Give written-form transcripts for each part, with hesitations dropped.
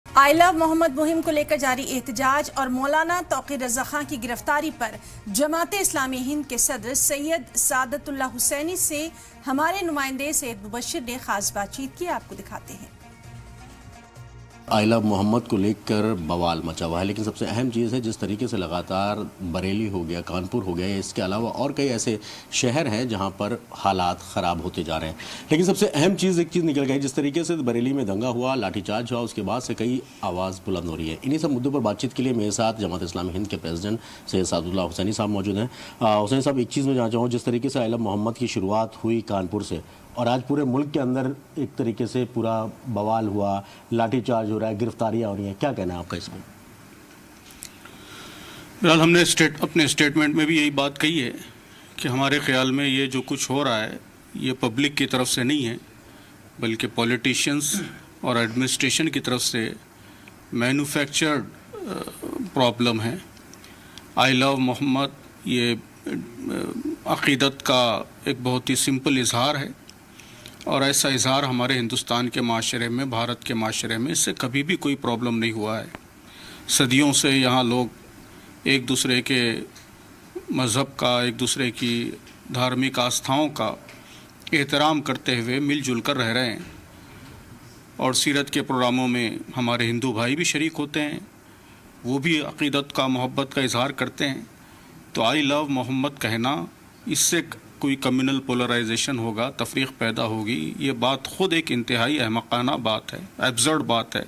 آئی لو محمد مہم کو لے کر جاری احتجاج اور مولانا توقیر رضا خان کی گرفتاری پر جماعت اسلامی ہند کے صدر سید سعادت اللہ حسینی سے ہمارے نمائندے سید مبشر نے خاص بات چیت کی، آپ کو دکھاتے ہیں۔ آئی لو محمد کو لے کر بوال مچا ہوا ہے، لیکن سب سے اہم چیز ہے جس طریقے سے لگاتار بریلی ہو گیا، کانپور ہو گیا، اس کے علاوہ اور کئی ایسے شہر ہیں جہاں پر حالات خراب ہوتے جا رہے ہیں۔ لیکن سب سے اہم چیز ایک چیز نکل گئی، جس طریقے سے بریلی میں دنگا ہوا، لاٹھی چارج ہوا، اس کے بعد سے کئی آواز بلند ہو رہی ہے۔ انہی سب مدعوں پر بات چیت کے لیے میرے ساتھ جماعت اسلامی ہند کے پریزیڈنٹ سید سعادت اللہ حسینی صاحب موجود ہیں۔ حسینی صاحب، ایک چیز میں جاننا چاہوں، جس طریقے سے آئی لو محمد کی شروعات ہوئی کانپور سے، اور آج پورے ملک کے اندر ایک طریقے سے پورا بوال ہوا، لاٹھی چارج ہو رہا ہے، گرفتاریاں ہو رہی ہیں، کیا کہنا ہے آپ کا اس میں؟ بہرحال ہم نے اپنے اسٹیٹمنٹ میں بھی یہی بات کہی ہے کہ ہمارے خیال میں یہ جو کچھ ہو رہا ہے یہ پبلک کی طرف سے نہیں ہے، بلکہ پولیٹیشینز اور ایڈمنسٹریشن کی طرف سے مینوفیکچرڈ پرابلم ہے۔ آئی لو محمد یہ عقیدت کا ایک بہت ہی سمپل اظہار ہے، اور ایسا اظہار ہمارے ہندوستان کے معاشرے میں، بھارت کے معاشرے میں اس سے کبھی بھی کوئی پرابلم نہیں ہوا ہے۔ صدیوں سے یہاں لوگ ایک دوسرے کے مذہب کا، ایک دوسرے کی دھارمک آستھاؤں کا احترام کرتے ہوئے مل جل کر رہ رہے ہیں، اور سیرت کے پروگراموں میں ہمارے ہندو بھائی بھی شریک ہوتے ہیں، وہ بھی عقیدت کا، محبت کا اظہار کرتے ہیں۔ تو آئی لو محمد کہنا، اس سے کوئی کمیونل پولرائزیشن ہوگا، تفریق پیدا ہوگی، یہ بات خود ایک انتہائی احمقانہ بات ہے، ایبزرڈ بات ہے،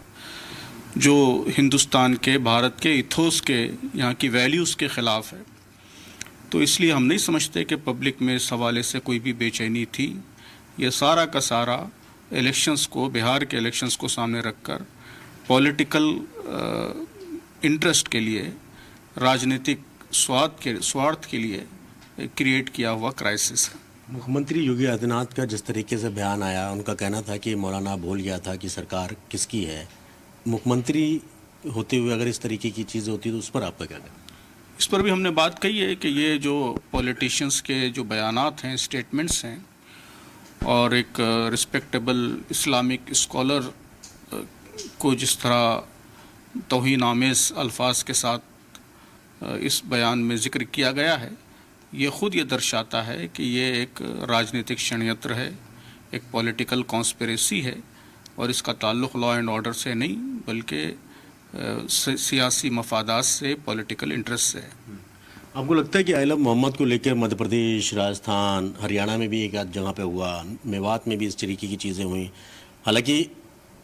جو ہندوستان کے، بھارت کے ایتھوس کے، یہاں کی ویلیوز کے خلاف ہے۔ تو اس لیے ہم نہیں سمجھتے کہ پبلک میں اس حوالے سے کوئی بھی بے چینی تھی۔ یہ سارا کا سارا الیکشنز کو، بہار کے الیکشنز کو سامنے رکھ کر پولیٹیکل انٹرسٹ کے لیے، راجنیتک سوارتھ کے لیے کریٹ کیا ہوا کرائسس ہے۔ مکھ منتری یوگی آدتیہ ناتھ کا جس طریقے سے بیان آیا، ان کا کہنا تھا کہ مولانا بھول گیا تھا کہ سرکار کس کی ہے۔ مکھ منتری ہوتے ہوئے اگر اس طریقے کی چیزیں ہوتی تو اس پر آپ کا کیا کہنا؟ اس پر بھی ہم نے بات کہی ہے کہ یہ جو پولیٹیشینز کے جو بیانات ہیں، اسٹیٹمنٹس ہیں، اور ایک رسپیکٹیبل اسلامک اسکالر کو جس طرح توہین آمیز الفاظ کے ساتھ اس بیان میں ذکر کیا گیا ہے، یہ خود یہ درشاتا ہے کہ یہ ایک راجنیتک شڑیانتر ہے، ایک پولیٹیکل کانسپریسی ہے، اور اس کا تعلق لا اینڈ آرڈر سے نہیں بلکہ سیاسی مفادات سے، پولیٹیکل انٹرسٹ سے ہے۔ آپ کو لگتا ہے کہ آئی لو محمد کو لے کر مدھیہ پردیش، راجستھان، ہریانہ میں بھی ایک آدھ جگہ پہ ہوا، میوات میں بھی اس طریقے کی چیزیں ہوئیں، حالانکہ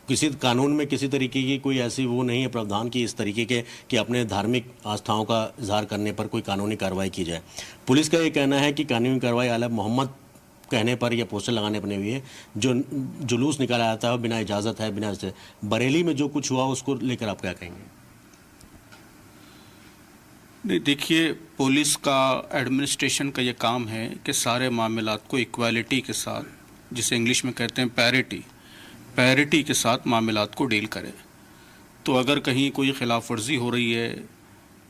کسی قانون میں کسی طریقے کی کوئی ایسی وہ نہیں ہے پراودھان کی اس طریقے کے کہ اپنے دھارمک آستھاؤں کا اظہار کرنے پر کوئی قانونی کارروائی کی جائے؟ پولیس کا یہ کہنا ہے کہ قانونی کارروائی آئی لو محمد کہنے پر یا پوسٹر لگانے پر نہیں ہوئی ہے، جو جلوس نکالا جاتا ہے بنا اجازت ہے، بنا سے۔ بریلی میں جو کچھ ہوا اس کو لے کر آپ کیا کہیں گے؟ نہیں، دیکھیے، پولیس کا، ایڈمنسٹریشن کا یہ کام ہے کہ سارے معاملات کو ایکویلٹی کے ساتھ، جسے انگلش میں کہتے ہیں پیرٹی کے ساتھ معاملات کو ڈیل کرے۔ تو اگر کہیں کوئی خلاف ورزی ہو رہی ہے،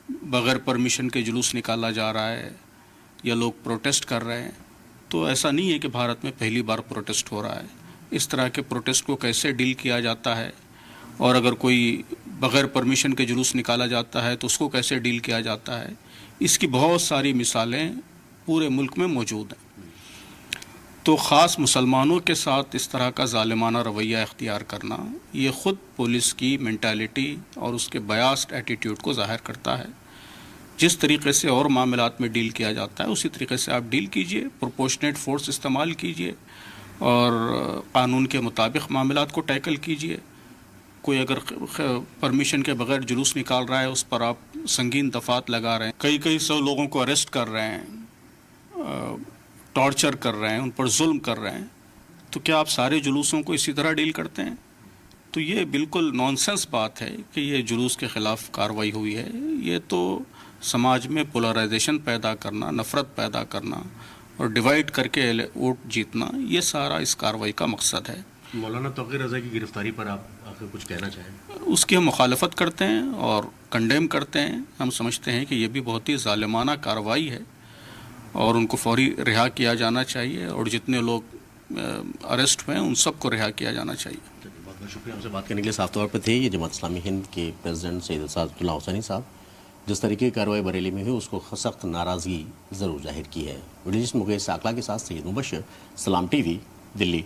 بغیر پرمیشن کے جلوس نکالا جا رہا ہے، یا لوگ پروٹیسٹ کر رہے ہیں، تو ایسا نہیں ہے کہ بھارت میں پہلی بار پروٹیسٹ ہو رہا ہے۔ اس طرح کے پروٹیسٹ کو کیسے ڈیل کیا جاتا ہے، اور اگر کوئی بغیر پرمیشن کے جلوس نکالا جاتا ہے تو اس کو کیسے ڈیل کیا جاتا ہے، اس کی بہت ساری مثالیں پورے ملک میں موجود ہیں۔ تو خاص مسلمانوں کے ساتھ اس طرح کا ظالمانہ رویہ اختیار کرنا، یہ خود پولیس کی مینٹالٹی اور اس کے بایاسڈ ایٹیٹیوڈ کو ظاہر کرتا ہے۔ جس طریقے سے اور معاملات میں ڈیل کیا جاتا ہے اسی طریقے سے آپ ڈیل کیجئے، پروپورشنیٹ فورس استعمال کیجئے، اور قانون کے مطابق معاملات کو ٹیکل کیجئے۔ کوئی اگر پرمیشن کے بغیر جلوس نکال رہا ہے، اس پر آپ سنگین دفعات لگا رہے ہیں، کئی سو لوگوں کو اریسٹ کر رہے ہیں، ٹارچر کر رہے ہیں، ان پر ظلم کر رہے ہیں، تو کیا آپ سارے جلوسوں کو اسی طرح ڈیل کرتے ہیں؟ تو یہ بالکل نان سینس بات ہے کہ یہ جلوس کے خلاف کارروائی ہوئی ہے۔ یہ تو سماج میں پولرائزیشن پیدا کرنا، نفرت پیدا کرنا اور ڈیوائیڈ کر کے ووٹ جیتنا، یہ سارا اس کارروائی کا مقصد ہے۔ مولانا توقیر رضا کی گرفتاری پر آپ آخر کچھ کہنا چاہیں؟ اس کی ہم مخالفت کرتے ہیں اور کنڈیم کرتے ہیں۔ ہم سمجھتے ہیں کہ یہ بھی بہت ہی ظالمانہ کارروائی ہے، اور ان کو فوری رہا کیا جانا چاہیے، اور جتنے لوگ اریسٹ ہوئے ہیں ان سب کو رہا کیا جانا چاہیے۔ شکریہ ہم سے بات کرنے کے لیے. صاف طور پہ تھے یہ جماعت اسلامی ہند کے پریزیڈنٹ سید اسعد اللہ حسینی صاحب. جس طریقے کی کارروائی بریلی میں ہوئی اس کو سخت ناراضگی ضرور ظاہر کی ہے. ویڈیوز مقیس اقلا کے ساتھ سید مبشر، سلام ٹی وی، دلی.